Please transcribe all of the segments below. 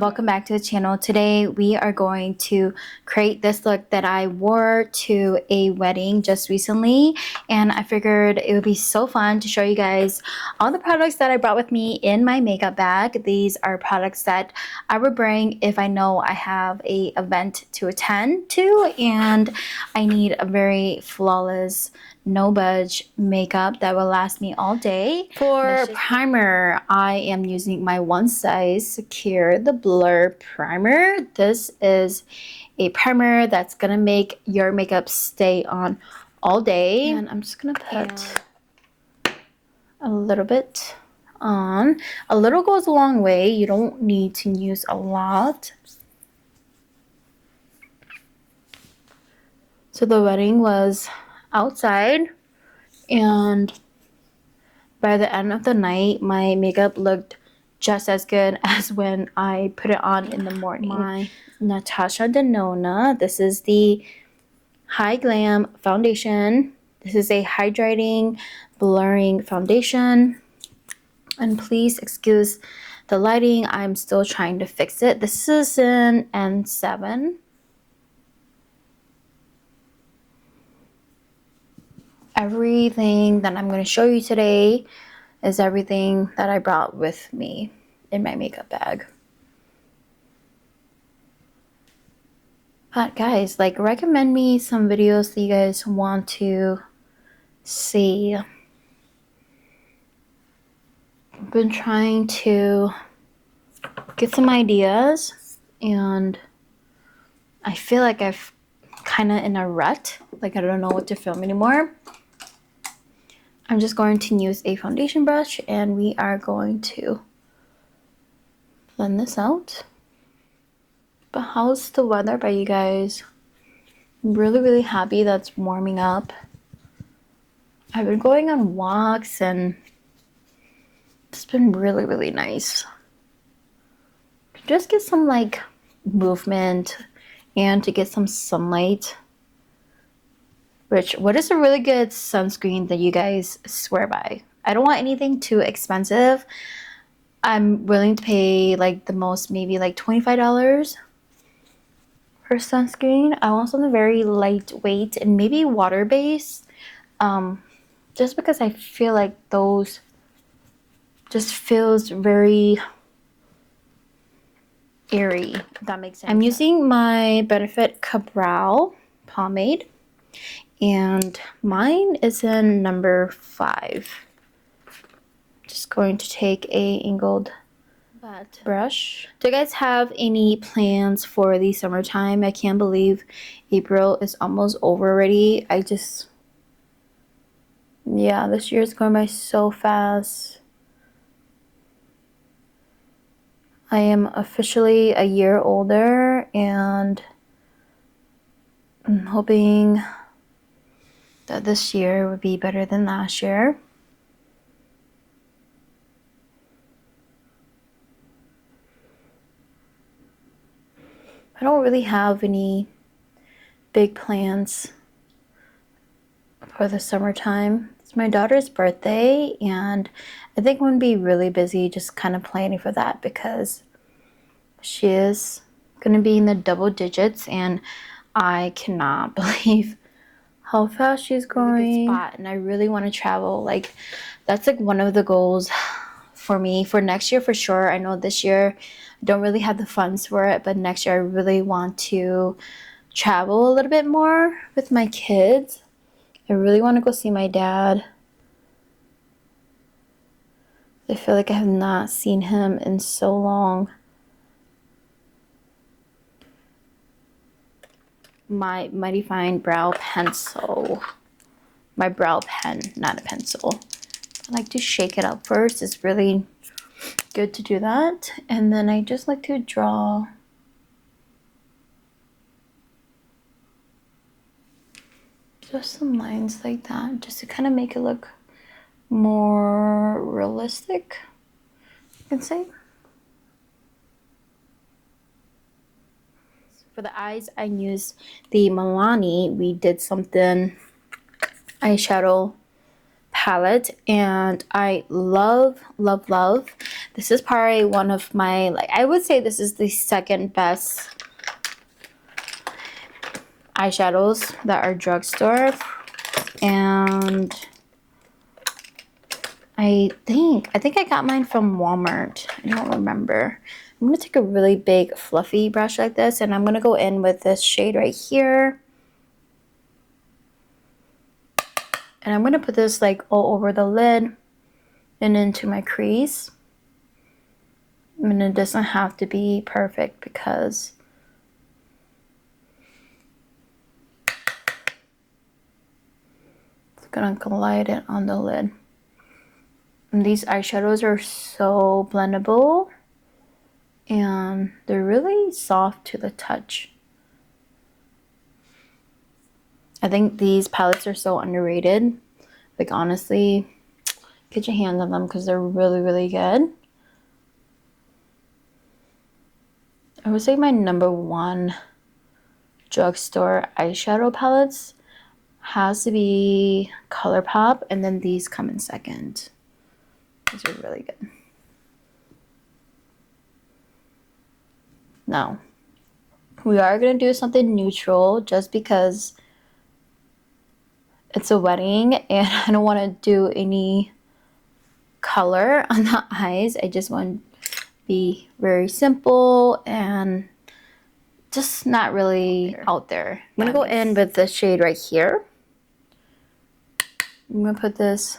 welcome back to the channel. Today we are going to create this look that I wore to a wedding just recently, and I figured it would be so fun to show you guys all the products that I brought with me in my makeup bag. These are products that I would bring if I know I have a event to attend to and I need a very flawless, no budge makeup that will last me all day. For primer, I am using my One Size Secure the Blur primer. This is a primer that's gonna make your makeup stay on all day, and I'm just gonna put a little bit on. A little goes a long way. You don't need to use a lot. So the wedding was outside, and by the end of the night, my makeup looked just as good as when I put it on in the morning. My Natasha Denona. This is the High Glam foundation. This is a hydrating, blurring foundation. And please excuse the lighting. I'm still trying to fix it. This is in N7. Everything that I'm going to show you today is everything that I brought with me in my makeup bag. But guys, like, recommend me some videos that you guys want to see. I've been trying to get some ideas, and I feel like I've kind of in a rut. Like, I don't know what to film anymore. I'm just going to use a foundation brush, and we are going to blend this out. But how's the weather by you guys? I'm really happy that's warming up. I've been going on walks, and it's been really nice. Just get some like movement and to get some sunlight. What is a really good sunscreen that you guys swear by? I don't want anything too expensive. I'm willing to pay like the most, maybe like $25 for sunscreen. I want something very lightweight and maybe water-based. Just because I feel like those just feels very airy, if that makes sense. I'm using my Benefit Cabral pomade, and mine is in number 5. Just going to take a angled brush. Do you guys have any plans for the summertime? I can't believe April is almost over already. Yeah, this year is going by so fast. I am officially a year older, and I'm hoping that this year would be better than last year. I don't really have any big plans for the summertime. It's my daughter's birthday, and I think I'm going to be really busy just kind of planning for that because she is going to be in the double digits, and I cannot believe how fast she's growing. And I really want to travel. Like, that's like one of the goals for me for next year for sure. I know this year I don't really have the funds for it, but next year I really want to travel a little bit more with my kids. I really want to go see my dad. I feel like I have not seen him in so long. My Mighty Fine brow pencil. My brow pen, not a pencil. I like to shake it up first. It's really good to do that. And then I just like to draw just some lines like that, just to kind of make it look more realistic, you can say. For the eyes, I used the Milani We Did Something eyeshadow palette, and I love This is probably one of my, like, I would say this is the second best eyeshadows that are drugstore. And I think I got mine from Walmart. I don't remember. I'm going to take a really big fluffy brush like this, and I'm going to go in with this shade right here. And I'm going to put this like all over the lid and into my crease. I mean, it doesn't have to be perfect because it's going to glide it on the lid. And these eyeshadows are so blendable. And they're really soft to the touch. I think these palettes are so underrated. Like, honestly, get your hands on them because they're really, really good. I would say my #1 drugstore eyeshadow palettes has to be ColourPop, and then these come in second. These are really good. Now, we are going to do something neutral just because it's a wedding and I don't want to do any color on the eyes. I just want to be very simple and just not really out there. I'm going to go in with this shade right here. I'm going to put this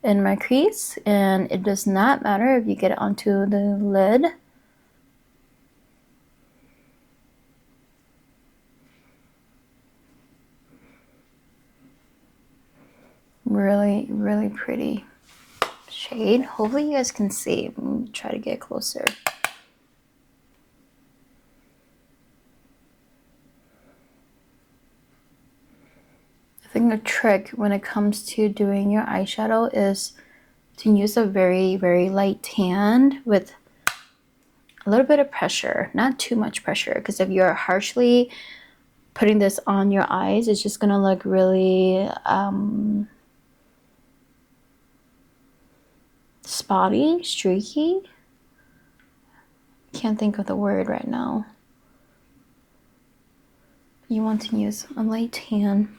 in my crease, and it does not matter if you get it onto the lid. Really, really pretty shade. Hopefully you guys can see. Let me try to get closer. I think the trick when it comes to doing your eyeshadow is to use a very, very light tan with a little bit of pressure, not too much pressure, because if you're harshly putting this on your eyes, it's just gonna look really spotty, streaky. Can't think of the word right now. You want to use a light tan.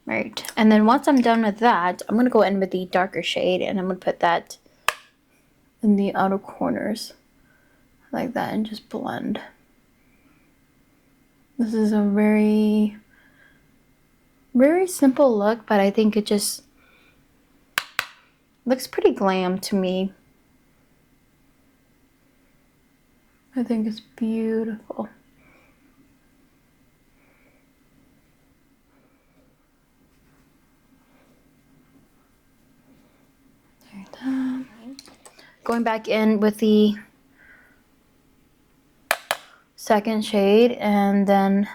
Right, and then once I'm done with that, I'm gonna go in with the darker shade, and I'm gonna put that in the outer corners like that and just blend. This is a very, very simple look, but I think it just looks pretty glam to me. I think it's beautiful. Like that. Going back in with the second shade, and then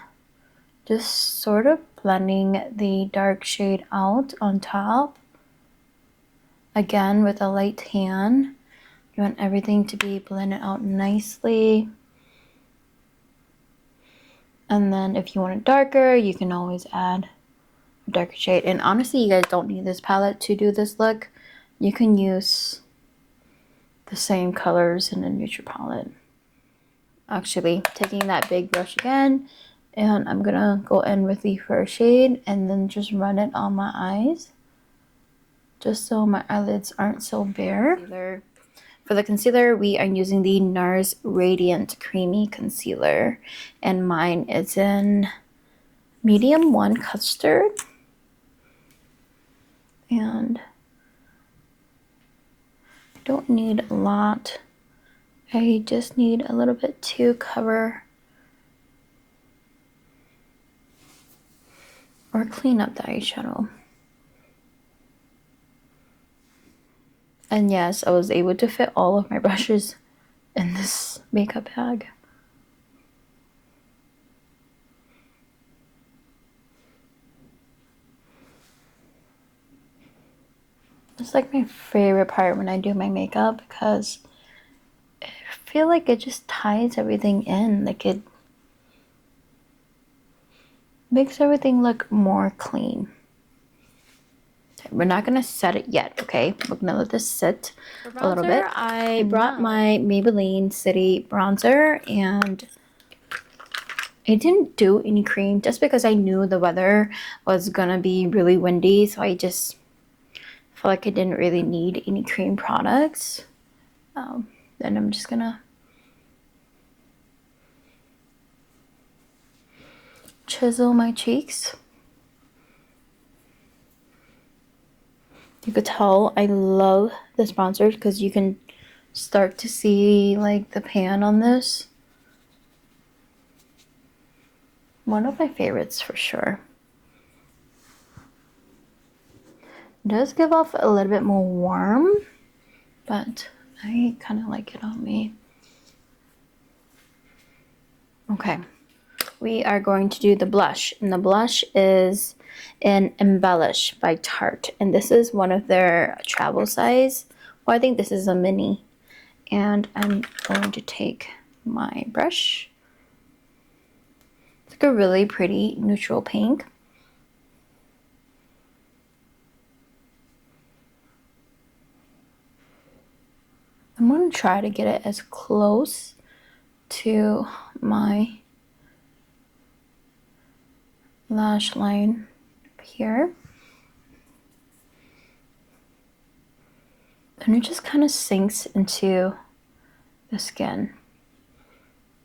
just sort of blending the dark shade out on top. Again, with a light tan. You want everything to be blended out nicely. And then if you want it darker, you can always add a darker shade. And honestly, you guys don't need this palette to do this look. You can use the same colors in a neutral palette. Actually, taking that big brush again, and I'm gonna go in with the first shade and then just run it on my eyes, just so my eyelids aren't so bare. For the concealer, we are using the NARS Radiant Creamy Concealer, and mine is in medium 1 custard. And I don't need a lot. I just need a little bit to cover or clean up the eyeshadow. And yes, I was able to fit all of my brushes in this makeup bag. It's like my favorite part when I do my makeup, because I feel like it just ties everything in. Like, it makes everything look more clean. We're not gonna set it yet, okay? We're gonna let this sit a little bit. I brought my Maybelline City bronzer, and I didn't do any cream just because I knew the weather was gonna be really windy, so I just felt like I didn't really need any cream products. Then I'm just gonna chisel my cheeks. You could tell I love this bronzer because you can start to see like the pan on this. One of my favorites for sure. It does give off a little bit more warm, but I kind of like it on me. Okay, we are going to do the blush, and the blush is in Embellish by Tarte, and this is one of their travel size. Well, I think this is a mini, and I'm going to take my brush. It's like a really pretty neutral pink. I'm going to try to get it as close to my lash line here. And it just kind of sinks into the skin.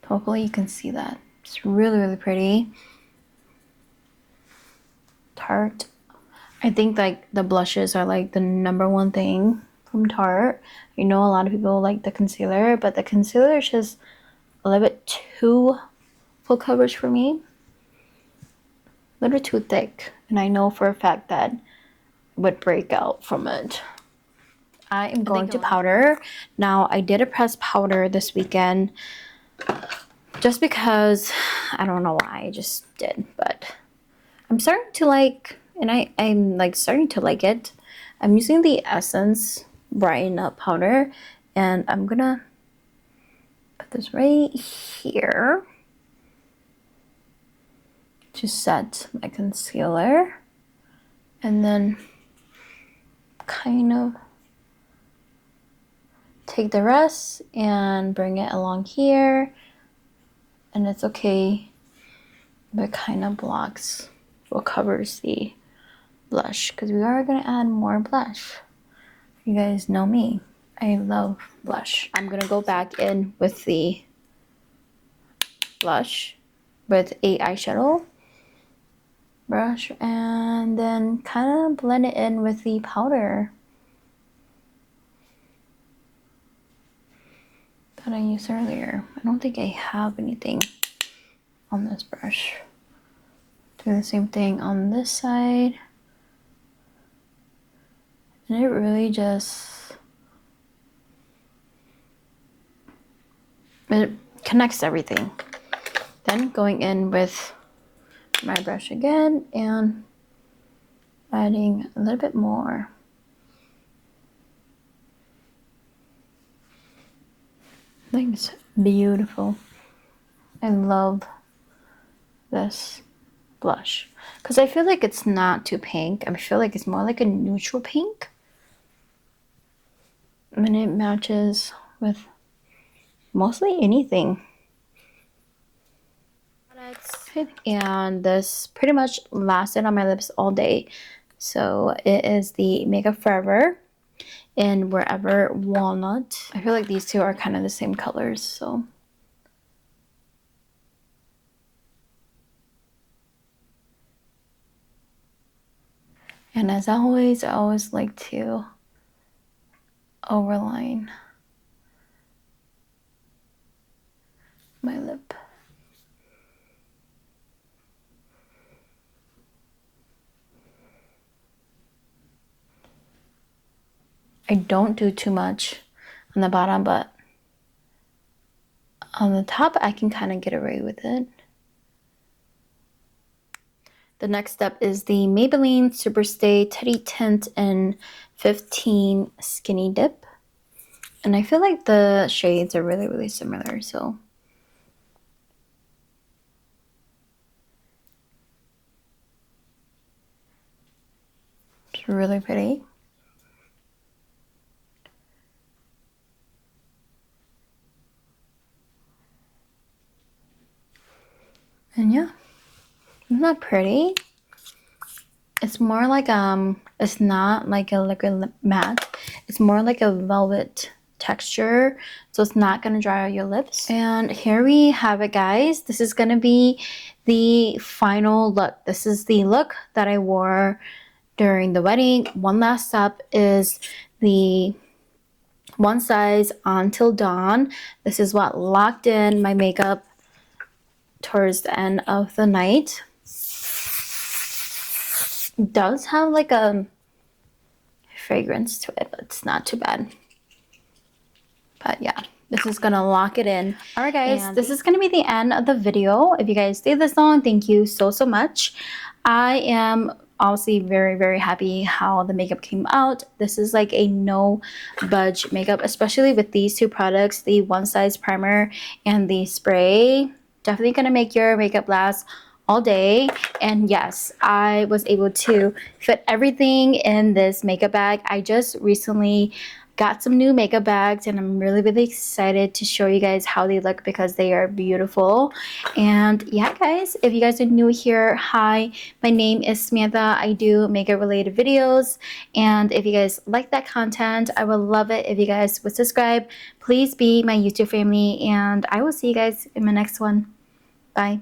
Hopefully you can see that. It's really, really pretty. Tarte. I think like the blushes are like the #1 thing from Tarte. You know, a lot of people like the concealer, but the concealer is just a little bit too full coverage for me. A little bit too thick, and I know for a fact that it would break out from it. I am going to powder. Now, I did a pressed powder this weekend just because, I don't know why, I just did, but I'm starting to like, and I'm like starting to like it. I'm using the Essence Brighten Up powder, and I'm gonna put this right here to set my concealer, and then kind of take the rest and bring it along here. And it's okay, but kind of blocks or covers the blush, because we are going to add more blush. You guys know me, I love blush. I'm going to go back in with the blush with a eyeshadow brush, and then kind of blend it in with the powder that I used earlier. I don't think I have anything on this brush. Do the same thing on this side. And it really just, it connects everything. Then going in with my brush again and adding a little bit more. I think it's beautiful. I love this blush because I feel like it's not too pink. I feel like it's more like a neutral pink, and it matches with mostly anything. And this pretty much lasted on my lips all day. So it is the Makeup Forever in Wherever Walnut. I feel like these two are kind of the same colors, so. And as always, I always like to overline my lip. I don't do too much on the bottom, but on the top, I can kind of get away with it. The next step is the Maybelline Superstay Teddy Tint in 15 Skinny Dip. And I feel like the shades are really, really similar, so. Just really pretty. And yeah, isn't that pretty? It's more like it's not like a liquid matte. It's more like a velvet texture, so it's not gonna dry out your lips. And here we have it, guys. This is gonna be the final look. This is the look that I wore during the wedding. One last step is the one size on till dawn. This is what locked in my makeup towards the end of the night. It does have like a fragrance to it, but it's not too bad. But yeah, this is gonna lock it in. All right, guys, and this is gonna be the end of the video. If you guys stayed this long, thank you so much. I am obviously very happy how the makeup came out. This is like a no budge makeup, especially with these two products, the one size primer and the spray. Definitely gonna make your makeup last all day. And yes, I was able to fit everything in this makeup bag. I just recently got some new makeup bags and I'm really excited to show you guys how they look because they are beautiful. And yeah, guys, if you guys are new here, hi, my name is Samantha. I do makeup related videos, and if you guys like that content, I would love it if you guys would subscribe. Please be my YouTube family, and I will see you guys in my next one. Bye.